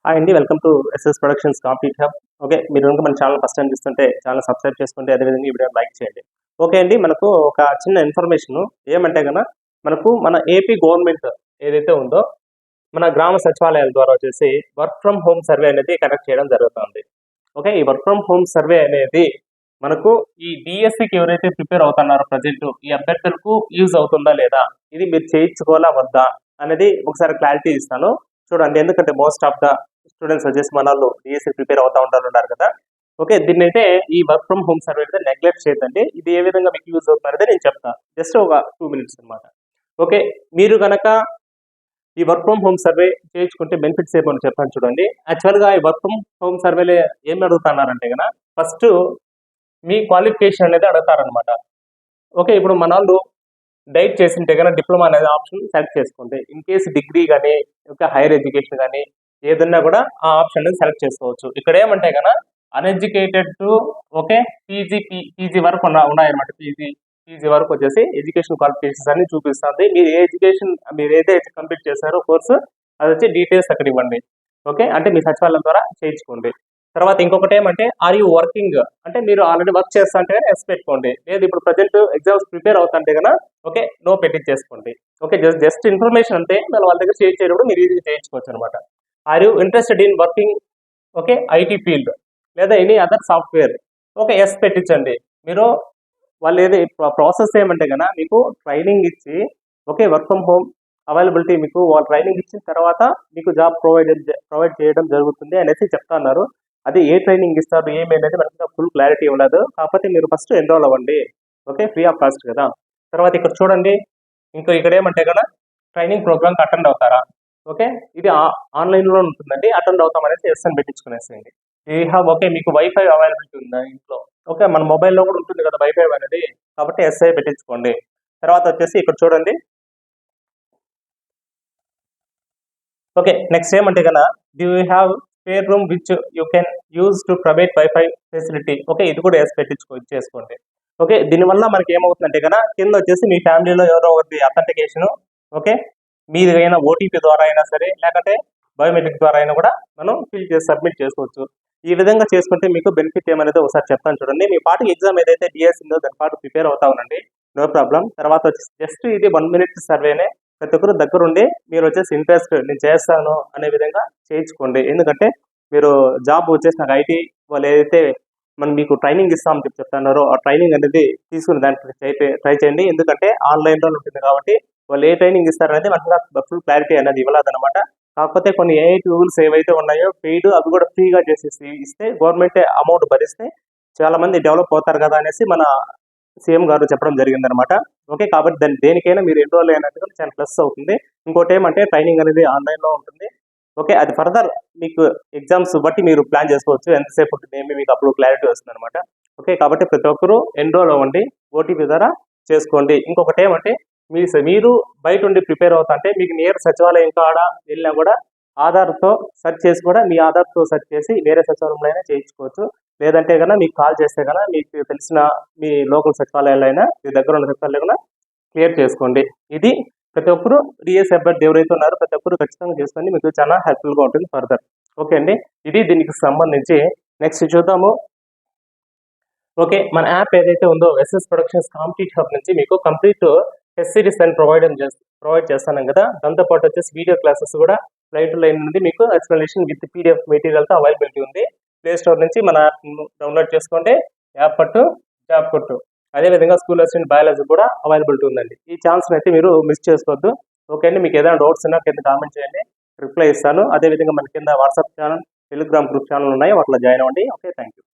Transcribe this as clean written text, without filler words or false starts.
Hi అండి, welcome to SS productions complete hub. Okay, మీరు కనుక మన ఛానల్ ఫస్ట్ టైం చూస్తుంటే ఛానల్ సబ్స్క్రైబ్ చేసుకుంటే అదేవిధంగా ఈ వీడియో లైక్ చేయండి. ఓకే అండి, మనకు ఒక చిన్న ఇన్ఫర్మేషన్ ఏమంటే కనుక మనకు మన ఏపీ గవర్నమెంట్ ఏదైతే ఉందో మన గ్రామ సచివాలయాల ద్వారా వచ్చేసి వర్క్ ఫ్రమ్ హోమ్ సర్వే అనేది కండక్ట్ చేయడం జరుగుతుంది. ఓకే, ఈ వర్క్ ఫ్రమ్ హోమ్ సర్వే అనేది మనకు ఈ డిఎస్సికి ఎవరైతే ప్రిపేర్ అవుతున్నారో ప్రజెంట్ ఈ అభ్యర్థులకు యూజ్ అవుతుందా లేదా, ఇది మీరు చేయించుకోవాలా వద్దా అనేది ఒకసారి క్లారిటీ ఇస్తాను చూడండి. ఎందుకంటే మోస్ట్ ఆఫ్ ద స్టూడెంట్స్ వచ్చేసి మన వాళ్ళు డిఎస్సి ప్రిపేర్ అవుతా ఉన్నారు కదా. ఓకే, దీన్ని అయితే ఈ వర్క్ ఫ్రమ్ హోమ్ సర్వే అయితే నెగ్లెక్ట్ చేయదండి. ఇది ఏ విధంగా మీకు యూజ్ అవుతుందనేది నేను చెప్తాను, జస్ట్ ఒక 2 minutes అనమాట. ఓకే, మీరు కనుక ఈ వర్క్ ఫ్రమ్ హోమ్ సర్వే చేయించుకుంటే బెనిఫిట్స్ ఏమని చెప్తాను చూడండి. యాక్చువల్గా ఈ వర్క్ ఫ్రమ్ హోమ్ సర్వేలో ఏమి అడుగుతున్నారంటే కనుక ఫస్ట్ మీ క్వాలిఫికేషన్ అనేది అడుగుతారనమాట. ఓకే, ఇప్పుడు మన వాళ్ళు డైట్ చేసింటే కనుక డిప్లొమా అనేది ఆప్షన్ సెలెక్ట్ చేసుకోండి. ఇన్ కేసు డిగ్రీ కానీ ఇంకా హైయర్ ఎడ్యుకేషన్ కానీ ఏదన్నా కూడా ఆ ఆప్షన్ అనేది సెలెక్ట్ చేసుకోవచ్చు. ఇక్కడ ఏమంటే కనుక అన్ఎడ్యుకేటెడ్ టు ఓకే పీజీ వరకు ఉన్నాయన్నమాట. పీజీ వరకు వచ్చేసి ఎడ్యుకేషన్ క్వాలిఫికేషన్స్ అన్ని చూపిస్తుంది. మీరు ఏదైతే కంప్లీట్ చేశారో కోర్సు అది వచ్చి డీటెయిల్స్ అక్కడ ఇవ్వండి. ఓకే, అంటే మీ సచివాలయం ద్వారా చేయించుకోండి. తర్వాత ఇంకొకటి ఏమంటే ఆర్ యూ వర్కింగ్, అంటే మీరు ఆల్రెడీ వర్క్ చేస్తా అంటే కానీ ఎస్ పెట్టుకోండి. లేదు ఇప్పుడు ప్రజెంట్ ఎగ్జామ్స్ ప్రిపేర్ అవుతుంటే కనుక ఓకే నో పెట్టించేసుకోండి. ఓకే, జస్ట్ ఇన్ఫర్మేషన్ అంటే వాళ్ళ దగ్గర చేయించేటప్పుడు మీరు ఈజీగా చేయించుకోవచ్చు అనమాట. Are you interested in working okay IT field లేదా any other software, okay yes పెట్టించండి. మీరు వాళ్ళు ఏది ప్రాసెస్ ఏమంటే కనుక మీకు ట్రైనింగ్ ఇచ్చి okay work from home availability మీకు వాళ్ళు ట్రైనింగ్ ఇచ్చిన తర్వాత మీకు జాబ్ ప్రొవైడ్ చేయడం జరుగుతుంది అనేసి చెప్తున్నారు. అది ఏ ట్రైనింగ్ ఇస్తారు ఏమి అనేది మనకు ఫుల్ క్లారిటీ ఉండదు. కాకపోతే మీరు ఫస్ట్ ఎన్రోల్ అవ్వండి. ఓకే, ఫ్రీ ఆఫ్ కాస్ట్ కదా. తర్వాత ఇక్కడ చూడండి, ఇక్కడ ఏమంటే కదా ట్రైనింగ్ ప్రోగ్రామ్కి అటెండ్ అవుతారా. ఓకే, ఇది ఆన్లైన్లో ఉంటుందండి. అటెండ్ అవుతాం అనేది ఎస్ అని పెట్టించుకునేసేయండి. ఓకే, మీకు వైఫై అవైలబిలిటీ ఉందా ఇంట్లో. ఓకే, మన మొబైల్లో కూడా ఉంటుంది కదా వైఫై అనేది, కాబట్టి ఎస్ఐ పెట్టించుకోండి. తర్వాత వచ్చేసి ఇక్కడ చూడండి. ఓకే, నెక్స్ట్ ఏమంటే కదా do you have spare room which you can use to private wifi facility. Okay, ఇది కూడా ఎస్ చేసుకోండి. ఓకే, దీనివల్ల మనకి ఏమవుతుందంటే కదా కింద వచ్చేసి మీ ఫ్యామిలీలో ఎవరో ఒకటి అథెంటికేషన్ ఓకే మీదైనా ఓటీపీ ద్వారా అయినా సరే లేకపోతే బయోమెట్రిక్ ద్వారా అయినా కూడా మనం ఫిల్ చేసి సబ్మిట్ చేసుకోవచ్చు. ఈ విధంగా చేసుకుంటే మీకు బెనిఫిట్ ఏమనేది ఒకసారి చెప్తాను చూడండి. మీ పాటికి ఎగ్జామ్ ఏదైతే డిఎస్ ఉందో దాని పాటు ప్రిపేర్ అవుతా ఉండండి, నో ప్రాబ్లం. తర్వాత వచ్చేసి జస్ట్ ఇది 1 minute సర్వేనే. ప్రతి ఒక్కరు దగ్గరుండి మీరు వచ్చేసి ఇంట్రెస్ట్ నేను చేస్తాను అనే విధంగా చేయించుకోండి. ఎందుకంటే మీరు జాబ్ వచ్చేసి నాకు ఐటీ వాళ్ళు ఏదైతే మనం మీకు ట్రైనింగ్ ఇస్తామని చెప్తున్నారో ఆ ట్రైనింగ్ అనేది తీసుకుని దానికి ట్రై చేయండి. ఎందుకంటే ఆన్లైన్లో ఉంటుంది కాబట్టి వాళ్ళు ఏ ట్రైనింగ్ ఇస్తారనేది మనకు ఫుల్ క్లారిటీ అనేది ఇవ్వలేదన్నమాట. కాకపోతే కొన్ని ఏఐ టూల్స్ ఏవైతే ఉన్నాయో పెయిడ్ అవి కూడా ఫ్రీగా చేసేసి ఇస్తే గవర్నమెంట్ అమౌంట్ భరిస్తే చాలా మంది డెవలప్ అవుతారు కదా అనేసి మన సీఎం గారు చెప్పడం జరిగిందనమాట. ఓకే, కాబట్టి దేనికైనా మీరు ఎన్రోల్ అయినట్టుగా చాలా ప్లస్ అవుతుంది. ఇంకోటి ఏమంటే ట్రైనింగ్ అనేది ఆన్లైన్లో ఉంటుంది. ఓకే, అది ఫర్దర్ మీకు ఎగ్జామ్స్ బట్టి మీరు ప్లాన్ చేసుకోవచ్చు ఎంతసేపు ఉంటుంది ఏమి మీకు అప్పుడు క్లారిటీ వస్తుంది అనమాట. ఓకే, కాబట్టి ప్రతి ఒక్కరూ ఎన్రోల్ అవ్వండి, ఓటీపీ ద్వారా చేసుకోండి. ఇంకొకటి ఏమంటే మీరు బయట ఉండి ప్రిపేర్ అవుతా అంటే మీకు నియర్ సచివాలయం కాడ వెళ్ళినా కూడా ఆధార్తో సెర్చ్ చేసి కూడా మీ ఆధార్తో సెర్చ్ చేసి వేరే సచివాలయంలో అయినా చేయించుకోవచ్చు. లేదంటే కన్నా మీకు కాల్ చేస్తే కన్నా మీకు తెలిసిన మీ లోకల్ సచివాలయాలు అయినా మీ దగ్గర ఉన్న సచివాలయం క్లియర్ చేసుకోండి. ఇది ప్రతి ఒక్కరు డిఎస్ అభ్యర్థి ఎవరైతే ఉన్నారో ప్రతి ఒక్కరు ఖచ్చితంగా చేసుకోండి, మీకు చాలా హెల్ప్ఫుల్గా ఉంటుంది ఫర్దర్. ఓకే అండి, ఇది దీనికి సంబంధించి నెక్స్ట్ చూద్దాము. ఓకే, మన యాప్ ఏదైతే ఉందో ఎస్ఎస్ ప్రొడక్షన్స్ కాంప్లీట్ హబ్ నుంచి మీకు కంప్లీట్ టెస్ట్ సిరీస్ అని ప్రొవైడ్ చేస్తాను కదా. దాంతోపాటు వచ్చేసి వీడియో క్లాసెస్ కూడా లైవ్ టు లైవ్ నుండి మీకు ఎక్స్ప్లెనేషన్ విత్ పీడిఎఫ్ మెటీరియల్తో అవైలబిలిటీ ఉంది. ప్లే స్టోర్ నుంచి మన యాప్ డౌన్లోడ్ చేసుకోండి, యాప్ పట్టు జాబ్ కొట్టు. అదేవిధంగా స్కూల్ అసిస్టెంట్ బయాలజీ కూడా అవైలబిలిటీ ఉందండి. ఈ ఛాన్స్ని అయితే మీరు మిస్ చేసుకోవద్దు. ఓకే అండి, మీకు ఏదైనా డౌట్స్ ఉన్నా కింద కామెంట్ చేయండి, రిప్లై ఇస్తాను. అదేవిధంగా మన కింద WhatsApp channel, Telegram group channel ఉన్నాయి, వాటిలో జాయిన్ అవ్వండి. Okay, thank you.